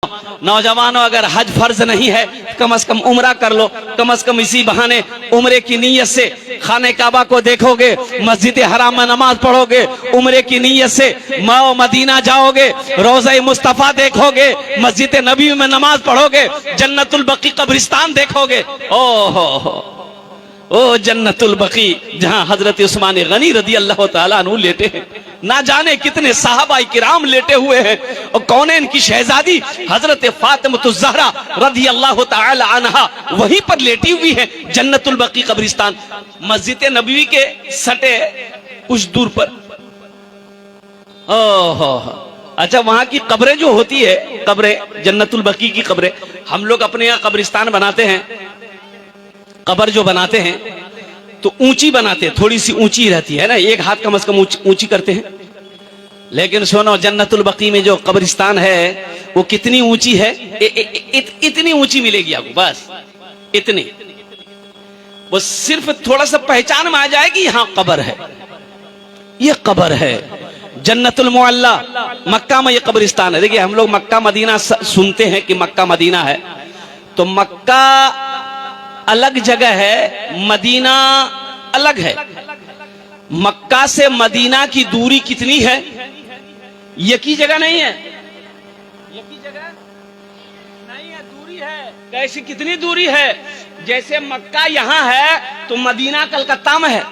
नौजवानों, अगर हज फर्ज नहीं है कम से कम उम्रा कर लो। कम से कम इसी बहाने उम्रे की नीयत से खाने काबा को देखोगे, मस्जिद हराम में नमाज पढ़ोगे, उम्रे की नीयत से मदीना जाओगे, रोज़ा मुस्तफा देखोगे, मस्जिद नबी में नमाज पढ़ोगे, जन्नतुल बकी कब्रिस्तान देखोगे। ओ जन्नतुल बकी, जहां हजरत उस्मान गनी रदी अल्लाह ताला अन्हु लेटे हैं। ना जाने कितने साहबा किराम लेटे हुए हैं। और कौन है इनकी शहजादी हजरत फातिमा ज़हरा रदी अल्लाह ताला अन्हा वहीं पर लेटी हुई है, जन्नतुल बकी कब्रिस्तान, मस्जिद नबवी के सटे कुछ दूर पर। ओहो, अच्छा, वहां की कब्रें जो होती है, कब्रें जन्नतुल बकी की कब्रें, हम लोग अपने यहाँ कब्रिस्तान बनाते हैं, कब्र जो बनाते हैं तो ऊंची बनाते हैं, थोड़ी सी ऊंची रहती है ना, एक हाथ कम से कम ऊंची करते हैं। लेकिन सुनो, जन्नतुल बकी में जो कब्रिस्तान है वो कितनी ऊंची है? इतनी ऊंची मिलेगी आपको, बस इतनी। वो सिर्फ थोड़ा सा पहचान में आ जाएगी, यहां कब्र है, ये कब्र है। जन्नतुल मुअल्ला मक्का में ये कब्रिस्तान है। देखिए, हम लोग मक्का मदीना सुनते हैं कि मक्का मदीना है, तो मक्का अलग जगह है, मदीना अलग है। मक्का से मदीना की दूरी कितनी है? एक ही जगह नहीं है, एक ही जगह नहीं है, दूरी है। कैसी, कितनी दूरी है? जैसे मक्का यहां है तो मदीना कलकत्ता में है,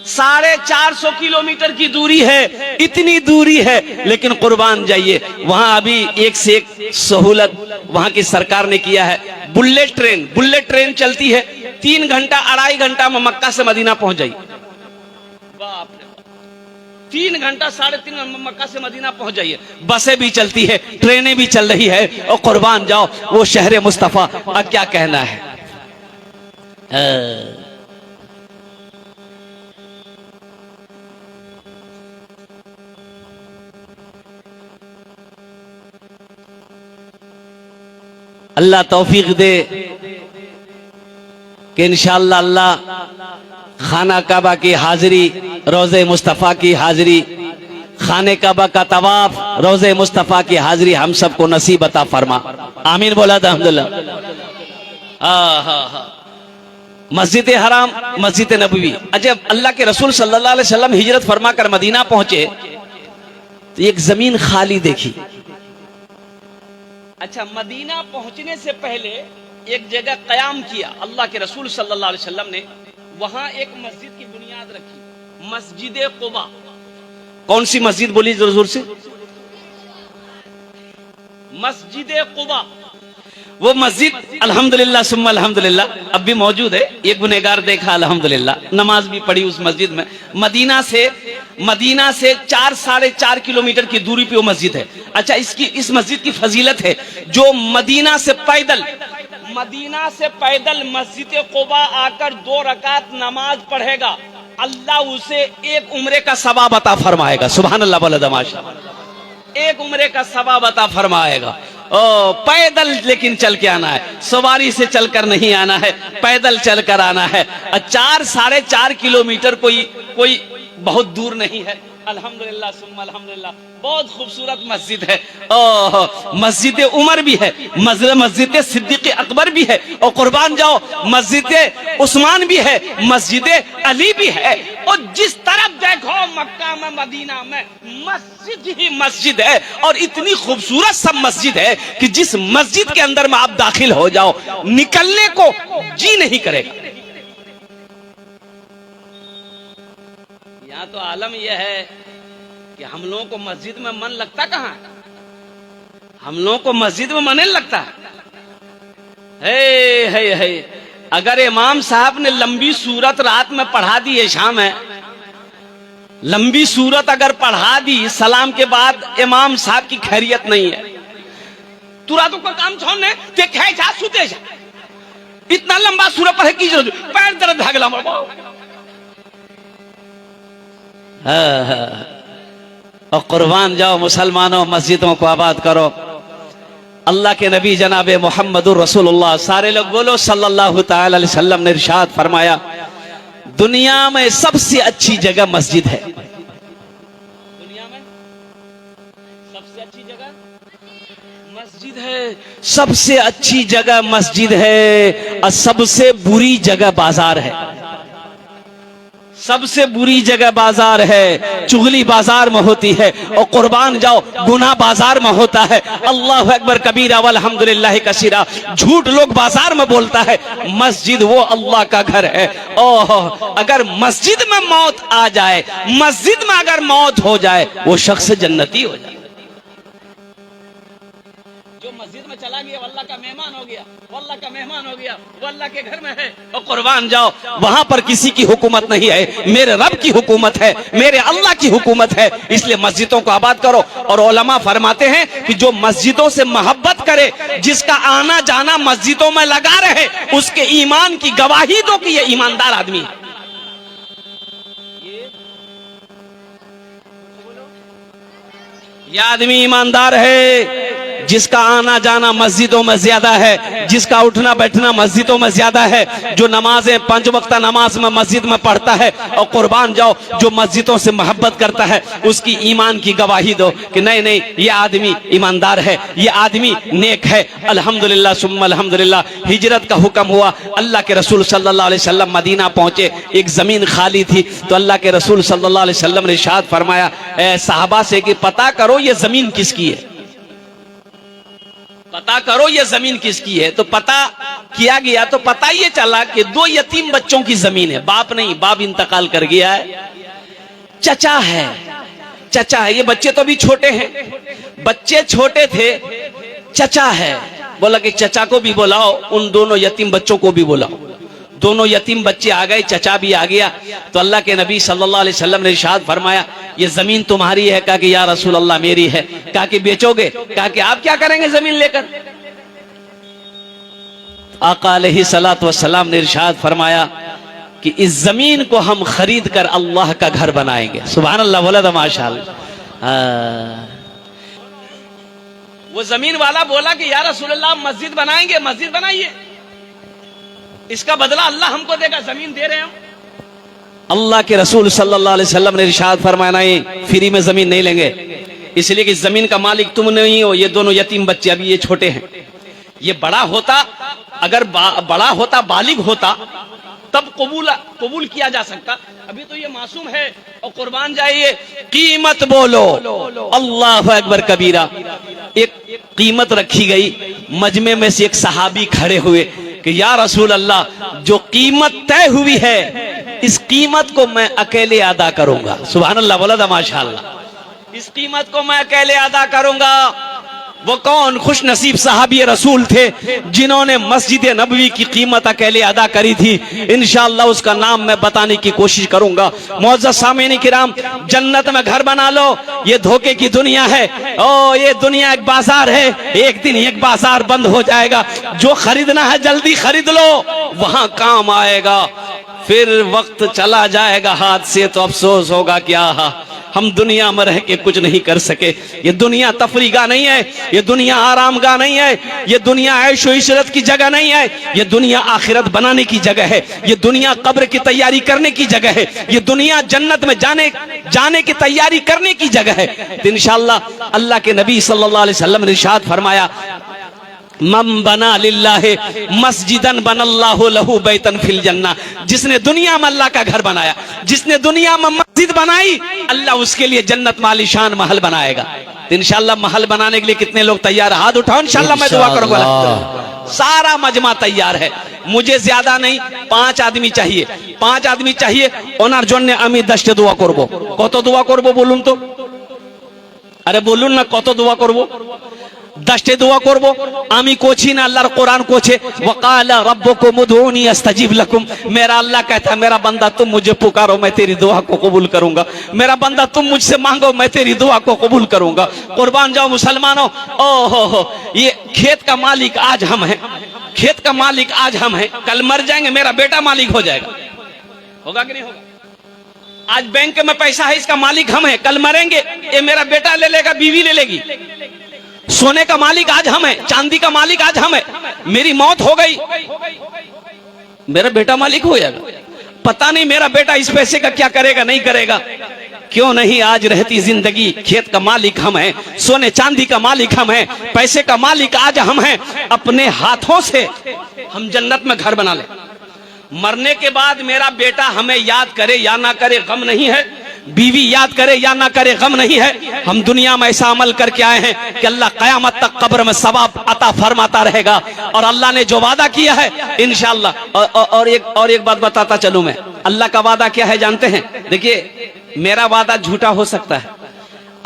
450 किलोमीटर की दूरी है, इतनी दूरी है। लेकिन कुर्बान जाइए, वहां अभी एक से एक सहूलत वहां की सरकार ने किया है। बुलेट ट्रेन चलती है, 3 घंटा 2.5 घंटा में मक्का से मदीना पहुंच जाइए। बाप रे, 3 घंटा 3.5 घंटा में मक्का से मदीना पहुंच जाइए। बसें भी चलती है, ट्रेनें भी चल रही है, और कुर्बान जाओ वो शहर मुस्तफा, अब क्या कहना है। अल्लाह तौफीक दे कि इंशाअल्लाह अल्लाह खाना काबा की हाजिरी, रोज़े मुस्तफ़ा की हाजिरी, खाने काबा का तवाफ, रोज़े मुस्तफ़ा की हाजिरी हम सबको नसीब अता फरमा। आमीन बोला था अल्हम्दुलिल्लाह। मस्जिद हराम, मस्जिद नबवी। जब अल्लाह के रसूल सल्लल्लाहु अलैहि वसल्लम हिजरत फरमा कर मदीना पहुंचे तो एक जमीन खाली देखी। अच्छा, मदीना पहुंचने से पहले एक जगह कयाम किया अल्लाह के रसूल सल्लल्लाहु अलैहि वसल्लम ने, वहां एक मस्जिद की बुनियाद रखी, मस्जिद कुबा। कौन सी मस्जिद बोली जोर जोर से? मस्जिद कुबा। वो मस्जिद अल्हम्दुलिल्लाह सुम्मा अल्हम्दुलिल्लाह अब भी मौजूद है। एक गुनहगार देखा अल्हम्दुलिल्लाह, नमाज भी पढ़ी उस मस्जिद में। मदीना से 4-4.5 किलोमीटर की दूरी पे वो मस्जिद है। अच्छा, इस मस्जिद की फजीलत है, जो मदीना से पैदल मस्जिद कुबा आकर 2 रकात नमाज पढ़ेगा, अल्लाह उसे एक उम्रे का सवाब अता फरमाएगा। सुभान अल्लाह बोला दमाशा, एक उम्रे का सवाब अता फरमाएगा। पैदल लेकिन चल के आना है, सवारी से चलकर नहीं आना है, पैदल चलकर आना है। 4-4.5 किलोमीटर कोई बहुत दूर नहीं है। अल्हम्दुलिल्लाह सुम्मा अल्हम्दुलिल्लाह, बहुत खूबसूरत मस्जिद है। मस्जिद उमर भी है, मस्जिद सिद्दीक़ अकबर भी है, और कुर्बान जाओ मस्जिद उस्मान भी है, मस्जिद अली भी है। और जिस तरफ देखो मक्का में मदीना में मस्जिद ही मस्जिद है, और इतनी खूबसूरत सब मस्जिद है कि जिस मस्जिद के अंदर में आप दाखिल हो जाओ, निकलने को जी नहीं करेगा। यहाँ तो आलम यह है कि हम लोगों को मस्जिद में मन लगता कहाँ है? हम लोगों को मस्जिद में मन नहीं लगता है। अगर इमाम साहब ने लंबी सूरत रात में पढ़ा दी है, शाम है, लंबी सूरत अगर पढ़ा दी सलाम के बाद, इमाम साहब की खैरियत नहीं है। तू रातों का काम छोड़ने ते खे जा, सुते जा, इतना लंबा सूरत पढ़े की जरूरत, पैर दर्द भागला और कुर्बान जाओ मुसलमानों, मस्जिदों को आबाद करो। अल्लाह के नबी जनाब मोहम्मदुर रसूलुल्लाह, सारे लोग बोलो सल्लल्लाहु ताला अलैहि वसल्लम ने इरशाद फरमाया, दुनिया में सबसे अच्छी जगह मस्जिद है। दुनिया में सबसे अच्छी जगह मस्जिद है, सबसे अच्छी जगह मस्जिद है और सबसे बुरी जगह बाजार है। सबसे बुरी जगह बाजार है, चुगली बाजार में होती है और कुर्बान जाओ गुनाह बाजार में होता है। अल्लाह अकबर कबीरा वल्हम्दुलिल्लाह कसीरा। झूठ लोग बाजार में बोलता है, मस्जिद वो अल्लाह का घर है। ओह, अगर मस्जिद में मौत आ जाए, मस्जिद में अगर मौत हो जाए, वो शख्स जन्नती हो जाए। जो मस्जिद में चला गया वो अल्लाह का मेहमान हो गया, वो अल्लाह का मेहमान हो गया, वो अल्लाह के घर में है। और कुर्बान जाओ, वहां पर किसी की हुकूमत नहीं है, मेरे रब की हुकूमत है, मेरे अल्लाह की हुकूमत है। इसलिए मस्जिदों को आबाद करो। और उलमा फरमाते हैं कि जो मस्जिदों से मोहब्बत करे, जिसका आना जाना मस्जिदों में लगा रहे, उसके ईमान की गवाही दो कि ये ईमानदार आदमी है। यह आदमी ईमानदार है, जिसका आना जाना मस्जिदों में ज्यादा है, जिसका उठना बैठना मस्जिदों में ज्यादा है, जो नमाजें 5 वक्त नमाज में मस्जिद में पढ़ता है। और कुर्बान जाओ, जो मस्जिदों से मोहब्बत करता है, उसकी ईमान की गवाही दो कि नहीं नहीं, ये आदमी ईमानदार है, ये आदमी नेक है। अल्हम्दुलिल्लाह सुम्मा अल्हम्दुलिल्लाह। हिजरत का हुक्म हुआ, अल्लाह के रसूल सल्लल्लाहु अलैहि वसल्लम मदीना पहुंचे। एक जमीन खाली थी तो अल्लाह के रसूल सल्लल्लाहु अलैहि वसल्लम ने इरशाद फरमाया साहबा से कि पता करो ये जमीन किसकी है, पता करो ये जमीन किसकी है। तो पता किया गया तो पता ये चला कि 2 यतीम बच्चों की जमीन है। बाप नहीं, बाप इंतकाल कर गया है, चचा है, चचा है। ये बच्चे तो अभी छोटे हैं, बच्चे छोटे थे, चचा है। बोला कि चचा को भी बुलाओ, उन दोनों यतीम बच्चों को भी बुलाओ। दोनों यतीम बच्चे आ गए, चचा भी आ गया। तो अल्लाह के नबी सल्लल्लाहु अलैहि वसल्लम ने इरशाद फरमाया, ये जमीन तुम्हारी है? कहा कि या रसूल अल्लाह मेरी है। कहा कि बेचोगे? कहा कि आप क्या करेंगे जमीन लेकर? आका अलैहिस्सलातु वस्सलाम ने इरशाद फरमाया कि इस जमीन को हम खरीद कर अल्लाह का घर बनाएंगे। सुभान अल्लाह, बोला था माशाअल्लाह। वो जमीन वाला बोला कि या रसूल अल्लाह मस्जिद बनाएंगे, मस्जिद बनाइए, इसका बदला अल्लाह हमको देगा, जमीन दे रहे हैं हम। अल्लाह के रसूल सल्लल्लाहु अलैहि वसल्लम ने इरशाद फरमाया, नहीं, फ्री में जमीन नहीं लेंगे, इसलिए कि जमीन का मालिक तुम नहीं हो, ये दोनों यतीम बच्चे, अभी ये छोटे हैं। ये बड़ा होता, अगर बड़ा होता, बालिग होता, तब कबूल किया जा सकता। अभी तो ये मासूम है। और कुर्बान जाइए, कीमत बोलो अल्लाह अकबर कबीरा। एक कीमत रखी गई, मजमे में से एक सहाबी खड़े हुए कि या रसूल अल्लाह, जो कीमत तय हुई है, इस कीमत को मैं अकेले अदा करूंगा। सुभान अल्लाह, बोला था माशाअल्लाह। इस कीमत को मैं अकेले अदा करूंगा। वो कौन खुश नसीब सहाबी रसूल थे जिन्होंने मस्जिद नबवी की कीमत अकेले अदा करी थी? इंशाअल्लाह उसका नाम मैं बताने की कोशिश करूंगा। मुअज़्ज़ज़ सामीन किराम, जन्नत में घर बना लो, ये धोखे की दुनिया है। ओ, ये दुनिया एक बाजार है, एक दिन एक बाजार बंद हो जाएगा। जो खरीदना है जल्दी खरीद लो, वहां काम आएगा। फिर वक्त चला जाएगा हाथ से तो अफसोस होगा, क्या हम दुनिया में रह के कुछ नहीं कर सके। ये दुनिया तफरीगा नहीं है, ये दुनिया आराम गाह नहीं है, ये दुनिया ऐशो इशरत की जगह नहीं है, ये दुनिया आखिरत बनाने की जगह है, ये दुनिया कब्र की तैयारी करने की जगह है, ये दुनिया जन्नत में जाने की तैयारी करने की जगह है। तो इंशाअल्लाह अल्लाह के नबी सल्लल्लाहु अलैहि वसल्लम ने इरशाद फरमाया, मम बना लिल्लाहि मस्जिदन बनल्लाहु लहू बैतन फिल जन्ना। जिसने दुनिया में अल्लाह का घर बनाया, जिसने दुनिया में मस्जिद बनाई, अल्लाह उसके लिए जन्नत में आलीशान महल बनाएगा। तो इंशाअल्लाह महल बनाने के लिए कितने लोग तैयार? हाथ उठाओ, इंशाअल्लाह मैं दुआ करूंगा। सारा मजमा तैयार है, मुझे ज्यादा नहीं, 5 आदमी चाहिए, 5 आदमी चाहिए। ओनार जन्ने आमी 10 दुआ करबो। कत दुआ करबो बोलुन तो? अरे बोलुन ना, कत दुआ करबो? 10 दुआ करबो। आमी कोची ना, अल्लाहर कुरान कोचे, वकाला रब्बुकुम उदऊनी अस्तजीब लकुम। मेरा अल्लाह कहता है, मेरा बंदा तुम मुझे पुकारो, मैं तेरी दुआ को कबूल करूंगा। मेरा बंदा तुम मुझसे मांगो, मैं तेरी दुआ को कबूल करूंगा। कुर्बान जाओ मुसलमानों। ओहो, ये खेत का मालिक आज हम हैं, खेत का मालिक आज हम हैं। कल मर जाएंगे, मेरा बेटा मालिक हो जाएगा। होगा कि नहीं होगा? आज बैंक में पैसा है, इसका मालिक हम हैं। कल मरेंगे, ये मेरा बेटा ले लेगा, बीवी ले लेगी। सोने का मालिक आज हम है, चांदी का मालिक आज हम है। मेरी मौत हो गई, मेरा बेटा मालिक हो जाएगा। पता नहीं मेरा बेटा इस पैसे का क्या करेगा, नहीं करेगा। क्यों नहीं आज रहती जिंदगी। खेत का मालिक हम हैं, सोने चांदी का मालिक हम हैं, पैसे का मालिक आज हम हैं। अपने हाथों से हम जन्नत में घर बना ले। मरने के बाद मेरा बेटा हमें याद करे या ना करे गम नहीं है, बीवी याद करे या ना करे गम नहीं है। हम दुनिया में ऐसा अमल करके आए हैं कि अल्लाह कयामत तक कब्र में सवाब अता फरमाता रहेगा। और अल्लाह ने जो वादा किया है इंशाअल्लाह। और एक बात बताता चलूं मैं, अल्लाह का वादा क्या है जानते हैं? देखिए, मेरा वादा झूठा हो सकता है,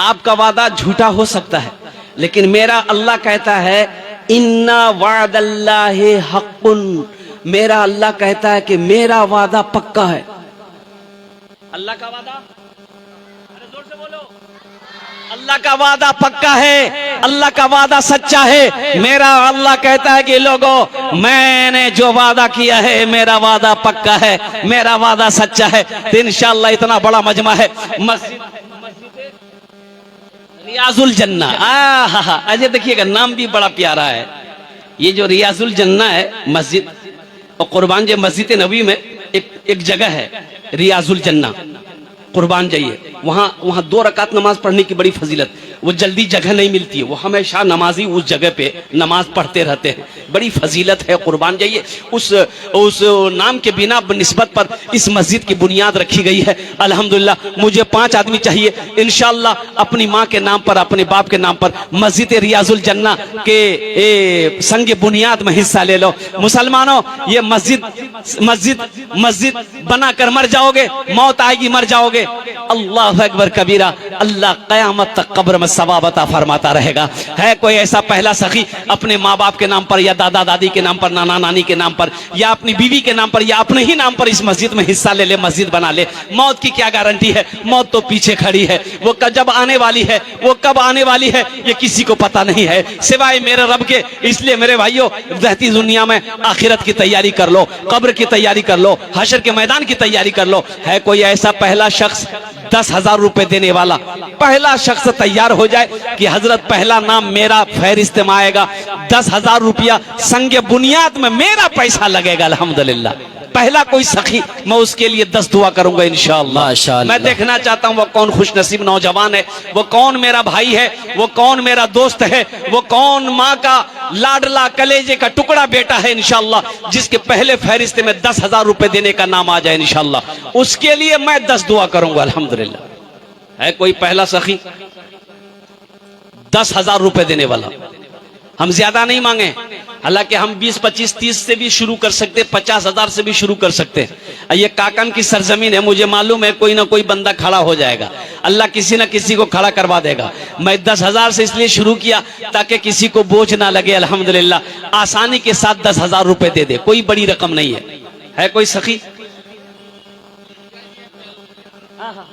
आपका वादा झूठा हो सकता है, लेकिन मेरा अल्लाह कहता है इन्ना वादल्लाहि हक़्क़ुन। मेरा अल्लाह कहता है कि मेरा वादा पक्का है। अल्लाह का वादा, अरे जोर से बोलो, अल्लाह का वादा पक्का है, अल्लाह का वादा सच्चा है। मेरा अल्लाह कहता है कि लोगों, मैंने जो वादा किया है मेरा वादा पक्का है, मेरा वादा सच्चा है। तो इंशाअल्लाह इतना बड़ा मजमा है, मस्जिद रियाजुल जन्ना। अजय देखिएगा, नाम भी बड़ा प्यारा है। ये जो रियाजुल जन्ना है मस्जिद, और कुर्बान जे मस्जिद नबी में एक जगह है रियाजुल जन्ना, कुर्बान जाइए वहां 2 रकात नमाज पढ़ने की बड़ी फजीलत। वो जल्दी जगह नहीं मिलती है, वो हमेशा नमाजी उस जगह पे नमाज पढ़ते रहते हैं, बड़ी फजीलत है। कुर्बान जाइए, उस नाम के बिना निस्बत पर इस मस्जिद की बुनियाद रखी गई है। अल्हम्दुलिल्लाह, मुझे 5 आदमी चाहिए इंशाअल्लाह, अपनी माँ के नाम पर, अपने बाप के नाम पर मस्जिद रियाजुल जन्ना के संग बुनियाद में हिस्सा ले लो। मुसलमानों, ये मस्जिद बनाकर मर जाओगे, मौत आएगी मर जाओगे। अल्लाह अकबर कबीरा, अल्लाह कयामत तक कब्र में सवाब अता फरमाता रहेगा। है कोई ऐसा पहला सखी अपने माँ बाप के नाम पर या दादा दादी के नाम पर, नाना नानी के नाम पर, या अपनी बीवी के नाम पर, या अपने ही नाम पर इस मस्जिद में हिस्सा ले ले, मस्जिद बना ले। मौत की क्या गारंटी है? मौत तो पीछे खड़ी है, वो जब आने वाली है, वो कब आने वाली है, ये किसी को पता नहीं है सिवाय मेरे रब के। इसलिए मेरे भाइयों, रहती दुनिया में आखिरत की तैयारी कर लो, कब्र की तैयारी कर लो, हशर के मैदान की तैयारी कर लो। है कोई ऐसा पहला शख्स 10,000 रुपए देने वाला? पहला शख्स तैयार हो जाए कि हजरत पहला नाम मेरा फहरिस्त में आएगा, 10,000 रुपया संगे बुनियाद में मेरा पैसा लगेगा। अल्हम्दुलिल्लाह, पहला कोई सखी, मैं उसके लिए 10 दुआ करूंगा इंशाअल्लाह। मैं देखना चाहता हूं वो कौन खुशनसीब नौजवान है, वो कौन मेरा भाई है, वो कौन मेरा दोस्त है, वो कौन माँ का लाडला कलेजे का टुकड़ा बेटा है इंशाअल्लाह, जिसके पहले फहरिस्त में 10,000 रुपए देने का नाम आ जाए इंशाअल्लाह। उसके लिए मैं 10 दुआ करूंगा अल्हम्दुलिल्लाह। है कोई पहला सखी 10,000 रुपए देने वाला? हम ज्यादा नहीं मांगे, हालांकि हम 20, 25, 30 से भी शुरू कर सकते, 50,000 से भी शुरू कर सकते हैं। ये काकन की सरजमीन है, मुझे मालूम है कोई ना कोई बंदा खड़ा हो जाएगा, अल्लाह किसी ना किसी को खड़ा करवा देगा। मैं 10,000 से इसलिए शुरू किया ताकि किसी को बोझ ना लगे। अल्हम्दुलिल्लाह, आसानी के साथ 10,000 रुपए दे दे, कोई बड़ी रकम नहीं है। है कोई सखी? अच्छा,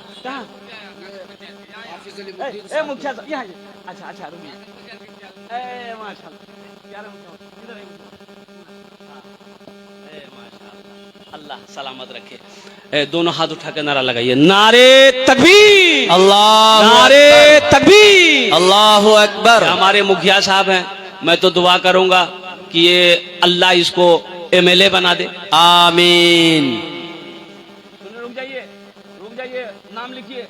अल्लाह सलामत रखे। दोनों हाथ उठा के नारा लगाइए, नारे तकबीर, अल्लाह नारे तकबीर, अल्लाहु अकबर। हमारे मुखिया साहब हैं, मैं तो दुआ करूंगा कि ये अल्लाह इसको MLA बना दे, आमीन। रुक जाइए, नाम लिखिए,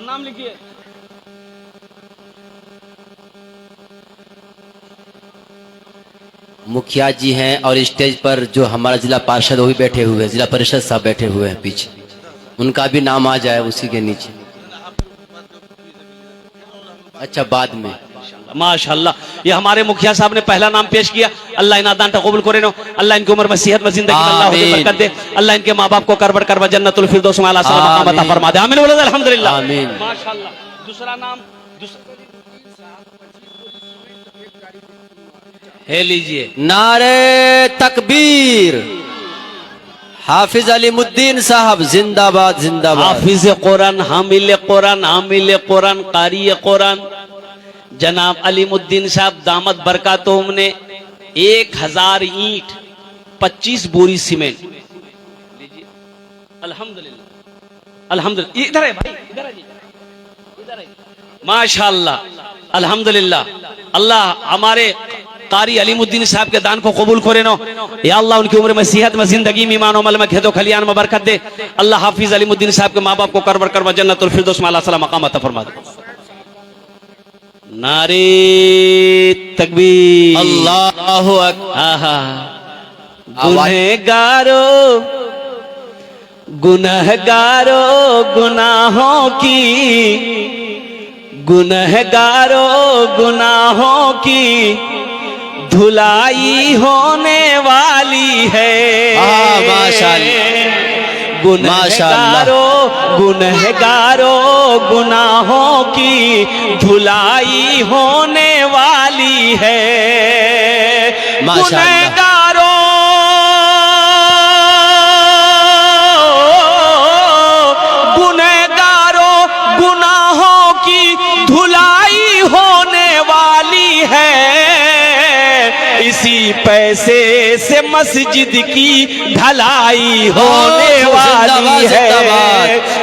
नाम लिखिए। मुखिया जी हैं और स्टेज पर जो हमारा जिला पार्षद वो भी बैठे हुए हैं, जिला परिषद साहब बैठे हुए हैं पीछे, उनका भी नाम आ जाए उसी के नीचे। अच्छा, बाद में माशाअल्लाह, ये हमारे मुखिया साहब ने पहला नाम पेश किया। अल्लाह इन दान कबूल करे नो, अल्लाह इनकी उम्र में सेहत में जिंदगी में अल्लाह बरकत दे, अल्लाह इनके माँ बाप को करबा जन्नतुल फिरदौस में आला सलामत अता फरमा दे, आमीन बोलो अल्हम्दुलिल्लाह, आमीन माशाअल्लाह। दूसरा नाम है, लीजिए, नारे तकबीर, हाफिज अलीमुद्दीन साहब जिंदाबाद जिंदाबाद। हाफिज कुरान, हामिल कुरान, हामिल कुरान, कारी कुरान जनाब अलीमुद्दीन साहब दामद बरकातुहुम ने 1000 ईंट, 25 बोरी सीमेंट, लीजिए अल्हम्दुलिल्लाह, अल्हम्दुलिल्लाह। इधर है भाई, इधर है, इधर है, माशाअल्लाह, अल्हम्दुलिल्लाह। अल्लाह हमारे कारी अलीमुद्दीन साहब के दान को कबूल करे नो। या अल्लाह उनकी उम्र में, सेहत में, जिंदगी में, ईमान अमल में, खेदो खलियान में बरकत दे। अल्लाह हाफिज अलीमुद्दीन साहब के माँ बाप को करवर करवा जन्नतुल फिरदौस में अल्लाह सला मकाम अता फरमा दे। नारे तकबीर, अल्लाहु अकबर। आहा। गुनहगारो गुनहगारो गुनाहों की, गुनहगारो गुनाहों की धुलाई होने वाली है। माशाअल्लाह, गुनहगारो गुनहगारो गुनाहों की धुलाई होने वाली है। गुनहगारो गुनहगारो गुनाहों की धुलाई होने वाली है। इसी पैसे से मस्जिद की ढलाई होने वाली है।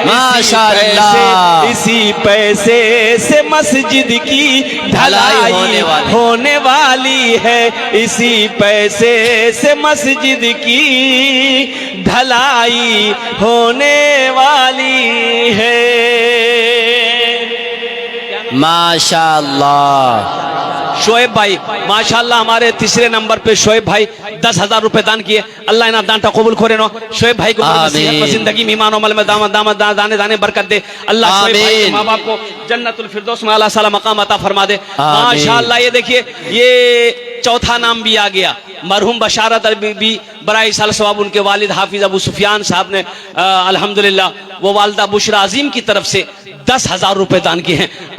माशाअल्लाह, इसी पैसे से मस्जिद की ढलाई होने वाली है। इसी पैसे से मस्जिद की ढलाई होने वाली है। माशाअल्लाह। शोएब भाई माशाल्लाह हमारे तीसरे नंबर पे शोएब भाई 10,000 रुपए दान किए। अल्लाह इना दान कबूल करे नो। शोएब भाई को जिंदगी में, ईमान अमल में, दामद दामद दाने दाने बरकत दे। अल्लाह शोएब भाई के माँ बाप को जन्नतुल फिरदौस में अल्लाह सला मकाम अता फरमा दे। माशाल्लाह। ये देखिए, ये चौथा नाम भी आ गया। मरहूम बशारत भी बराए साल सवाब उनके वालिद हाफिज अबू सुफियान साहब ने अल्हम्दुलिल्लाह वो वालदा बुशरा अजीम की तरफ से 10,000 रुपए दान किए हैं।